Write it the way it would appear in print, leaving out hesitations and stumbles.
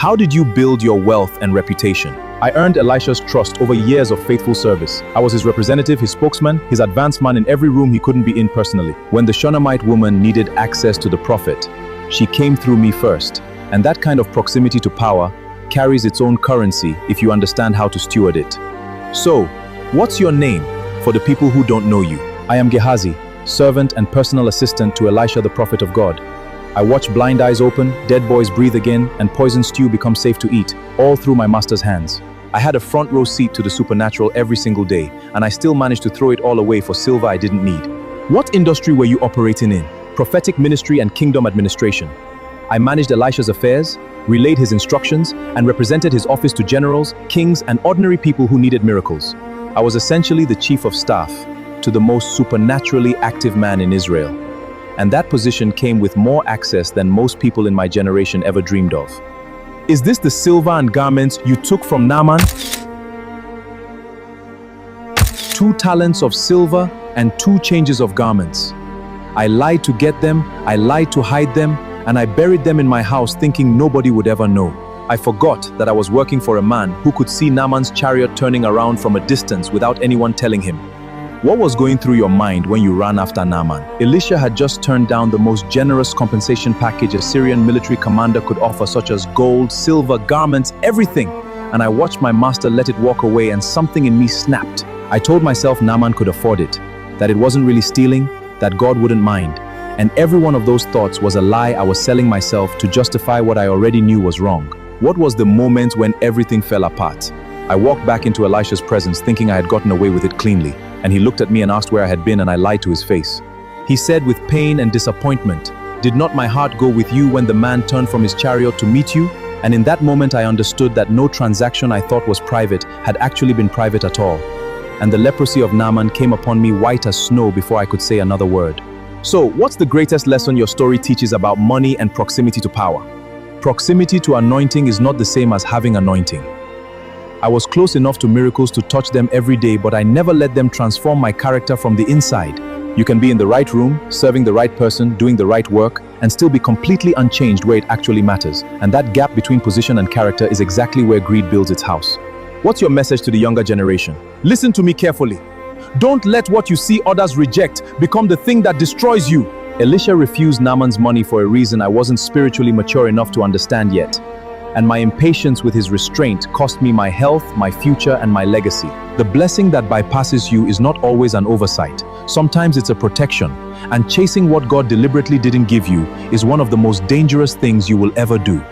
How did you build your wealth and reputation? I earned Elisha's trust over years of faithful service. I was his representative, his spokesman, his advance man in every room he couldn't be in personally. When the Shunammite woman needed access to the prophet, she came through me first. And that kind of proximity to power carries its own currency if you understand how to steward it. So, what's your name for the people who don't know you? I am Gehazi, servant and personal assistant to Elisha the prophet of God. I watch blind eyes open, dead boys breathe again, and poisoned stew become safe to eat, all through my master's hands. I had a front row seat to the supernatural every single day, and I still managed to throw it all away for silver I didn't need. What industry were you operating in? Prophetic ministry and kingdom administration. I managed Elisha's affairs, relayed his instructions, and represented his office to generals, kings, and ordinary people who needed miracles. I was essentially the chief of staff to the most supernaturally active man in Israel. And that position came with more access than most people in my generation ever dreamed of. Is this the silver and garments you took from Naaman? 2 talents of silver and 2 changes of garments. I lied to get them, I lied to hide them, and I buried them in my house thinking nobody would ever know. I forgot that I was working for a man who could see Naaman's chariot turning around from a distance without anyone telling him. What was going through your mind when you ran after Naaman? Elisha had just turned down the most generous compensation package a Syrian military commander could offer, such as gold, silver, garments, everything. And I watched my master let it walk away, and something in me snapped. I told myself Naaman could afford it, that it wasn't really stealing, that God wouldn't mind. And every one of those thoughts was a lie I was selling myself to justify what I already knew was wrong. What was the moment when everything fell apart? I walked back into Elisha's presence thinking I had gotten away with it cleanly. And he looked at me and asked where I had been, and I lied to his face. He said with pain and disappointment, "Did not my heart go with you when the man turned from his chariot to meet you?" And in that moment I understood that no transaction I thought was private had actually been private at all. And the leprosy of Naaman came upon me white as snow before I could say another word. So, what's the greatest lesson your story teaches about money and proximity to power? Proximity to anointing is not the same as having anointing. I was close enough to miracles to touch them every day, but I never let them transform my character from the inside. You can be in the right room, serving the right person, doing the right work, and still be completely unchanged where it actually matters. And that gap between position and character is exactly where greed builds its house. What's your message to the younger generation? Listen to me carefully. Don't let what you see others reject become the thing that destroys you. Elisha refused Naaman's money for a reason I wasn't spiritually mature enough to understand yet. And my impatience with his restraint cost me my health, my future, and my legacy. The blessing that bypasses you is not always an oversight. Sometimes it's a protection. And chasing what God deliberately didn't give you is one of the most dangerous things you will ever do.